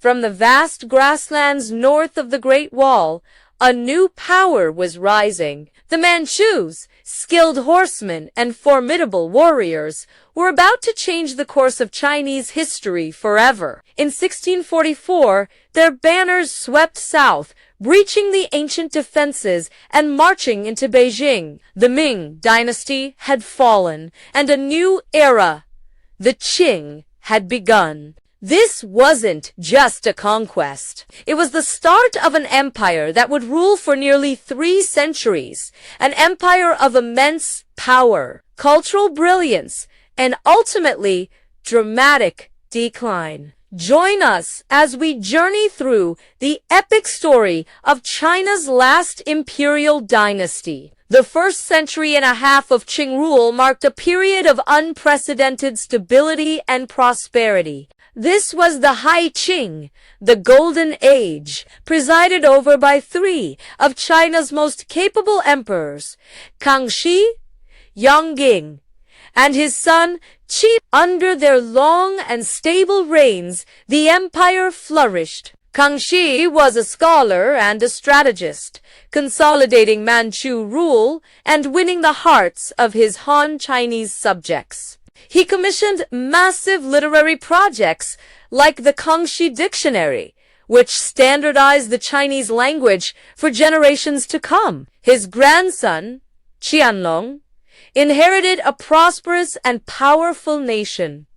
From the vast grasslands north of the Great Wall, a new power was rising. The Manchus, skilled horsemen and formidable warriors, were about to change the course of Chinese history forever. In 1644, their banners swept south, breaching the ancient defenses and marching into Beijing. The Qing Dynasty had fallen, and a new era, the Qing, had begun. This wasn't just a conquest. It was the start of an empire that would rule for nearly 3 centuries, an empire of immense power, cultural brilliance, and ultimately dramatic decline. Join us as we journey through the epic story of China's last imperial dynasty. The first century and a half of Qing rule marked a period of unprecedented stability and prosperity. This was the High Qing, the Golden Age, presided over by 3 of China's most capable emperors, Kangxi, Yongzheng, and his son Qi. Under their long and stable reigns, the empire flourished. Kangxi was a scholar and a strategist, consolidating Manchu rule and winning the hearts of his Han Chinese subjects. He commissioned massive literary projects like the Kangxi Dictionary, which standardized the Chinese language for generations to come. His grandson, Qianlong, inherited a prosperous and powerful nation.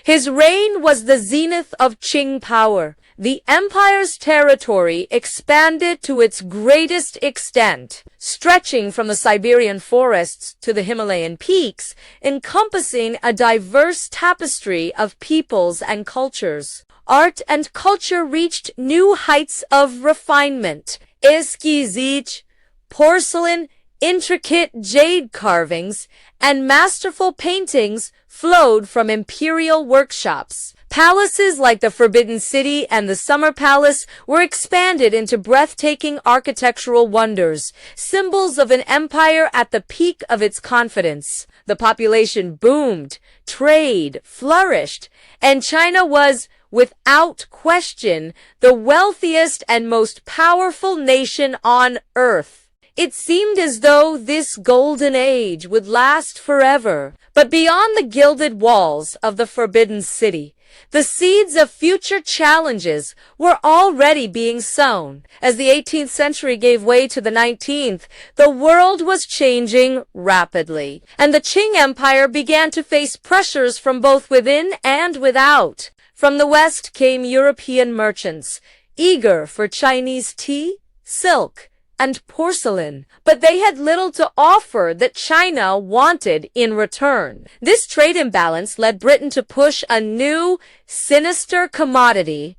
His reign was the zenith of Qing power. The empire's territory expanded to its greatest extent, stretching from the Siberian forests to the Himalayan peaks, encompassing a diverse tapestry of peoples and cultures. Art and culture reached new heights of refinement. Exquisite porcelain, intricate jade carvings, and masterful paintings flowed from imperial workshops. Palaces like the Forbidden City and the Summer Palace were expanded into breathtaking architectural wonders, symbols of an empire at the peak of its confidence. The population boomed, trade flourished, and China was, without question, the wealthiest and most powerful nation on earth. It seemed as though this golden age would last forever. But beyond the gilded walls of the Forbidden City, the seeds of future challenges were already being sown. As the 18th century gave way to the 19th, the world was changing rapidly, and the Qing Empire began to face pressures from both within and without. From the West came European merchants, eager for Chinese tea, silk, and porcelain, but they had little to offer that China wanted in return. This trade imbalance led Britain to push a new, sinister commodity,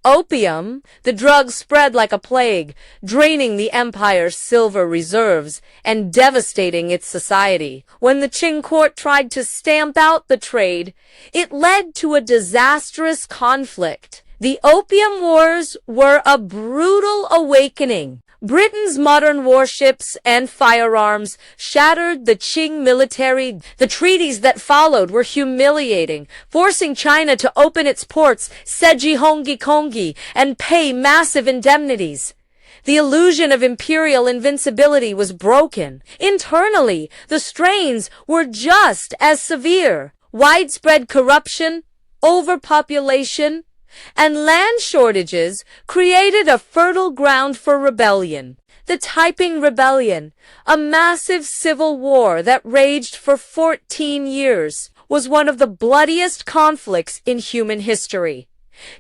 opium. The drug spread like a plague, draining the empire's silver reserves and devastating its society. When the Qing court tried to stamp out the trade, it led to a disastrous conflict. The Opium Wars were a brutal awakening. Britain's modern warships and firearms shattered the Qing military. The treaties that followed were humiliating, forcing China to open its ports, Seji Hongi Kongi, and pay massive indemnities. The illusion of imperial invincibility was broken. Internally, the strains were just as severe. Widespread corruption, overpopulation, and land shortages created a fertile ground for rebellion. The Taiping Rebellion, a massive civil war that raged for 14 years, was one of the bloodiest conflicts in human history,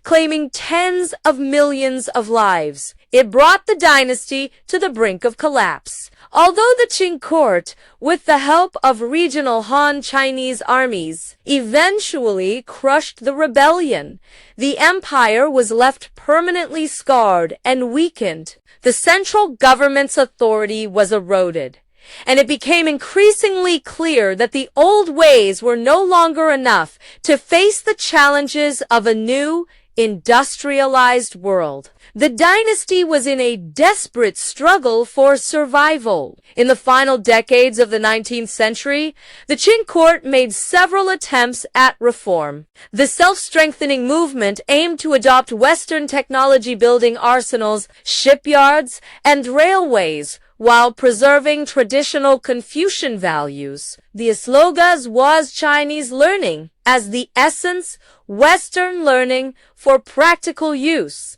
claiming tens of millions of lives. It brought the dynasty to the brink of collapse. Although the Qing court, with the help of regional Han Chinese armies, eventually crushed the rebellion, the empire was left permanently scarred and weakened. The central government's authority was eroded, and it became increasingly clear that the old ways were no longer enough to face the challenges of a new, industrialized world. The dynasty was in a desperate struggle for survival. In the final decades of the 19th century, the Qing court made several attempts at reform. The self-strengthening movement aimed to adopt Western technology, building arsenals, shipyards, and railways, while preserving traditional Confucian values. The slogan was Chinese learning as the essence, Western learning for practical use.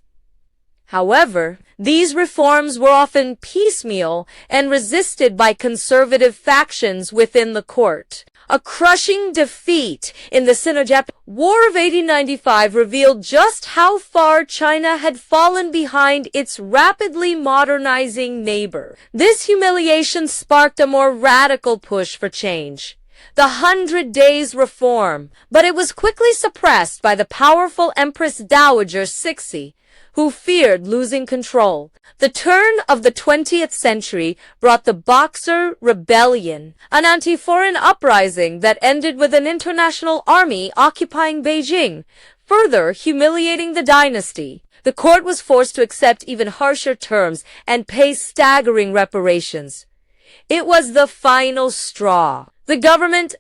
However, these reforms were often piecemeal and resisted by conservative factions within the court. A crushing defeat in the Sino-Japanese War of 1895 revealed just how far China had fallen behind its rapidly modernizing neighbor. This humiliation sparked a more radical push for change, the 100 Days Reform, but it was quickly suppressed by the powerful Empress Dowager Cixi, who feared losing control. The turn of the 20th century brought the Boxer Rebellion, an anti-foreign uprising that ended with an international army occupying Beijing, further humiliating the dynasty. The court was forced to accept even harsher terms and pay staggering reparations. It was the final straw. The government's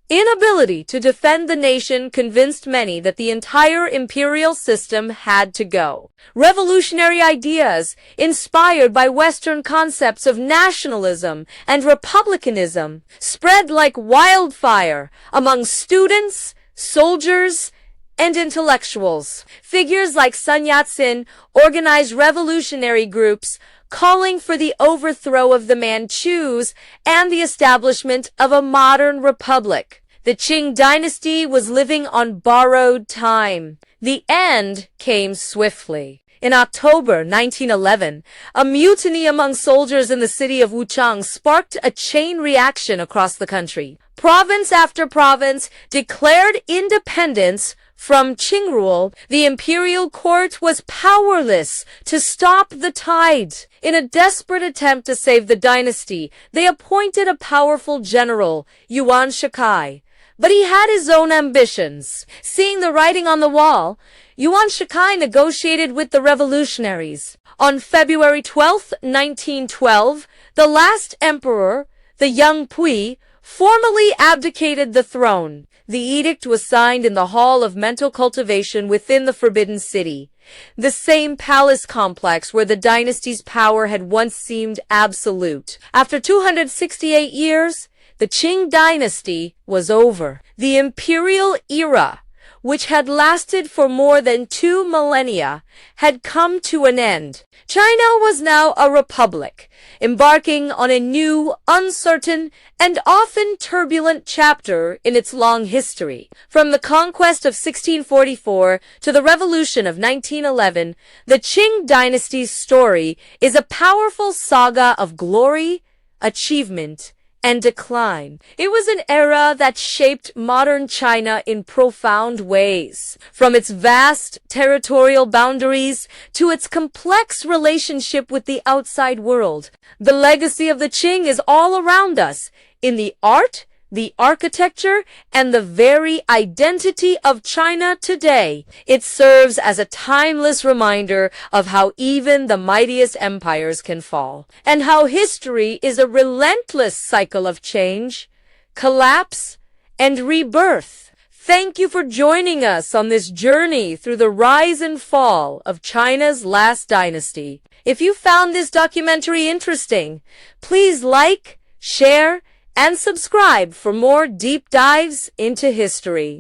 inability to defend the nation convinced many that the entire imperial system had to go. Revolutionary ideas, inspired by Western concepts of nationalism and republicanism, spread like wildfire among students, soldiers, and intellectuals. Figures like Sun Yat-sen organized revolutionary groups calling for the overthrow of the Manchus and the establishment of a modern republic. The Qing Dynasty was living on borrowed time. The end came swiftly. In October 1911, a mutiny among soldiers in the city of Wuchang sparked a chain reaction across the country. Province after province declared independence from Qing rule. The imperial court was powerless to stop the tide. In a desperate attempt to save the dynasty, they appointed a powerful general, Yuan Shikai. But he had his own ambitions. Seeing the writing on the wall, Yuan Shikai negotiated with the revolutionaries. On February 12, 1912, the last emperor, the young Pui, formally abdicated the throne. The edict was signed in the Hall of Mental Cultivation within the Forbidden City, the same palace complex where the dynasty's power had once seemed absolute. After 268 years, the Qing dynasty was over. The imperial era, which had lasted for more than 2 millennia, had come to an end. China was now a republic, embarking on a new, uncertain, and often turbulent chapter in its long history. From the conquest of 1644 to the revolution of 1911, the Qing dynasty's story is a powerful saga of glory, achievement, and decline. It was an era that shaped modern China in profound ways. From its vast territorial boundaries to its complex relationship with the outside world, the legacy of the Qing is all around us, in the art, the architecture, and the very identity of China today. It serves as a timeless reminder of how even the mightiest empires can fall, and how history is a relentless cycle of change, collapse, and rebirth. Thank you for joining us on this journey through the rise and fall of China's last dynasty. If you found this documentary interesting, please like, share, and subscribe for more deep dives into history.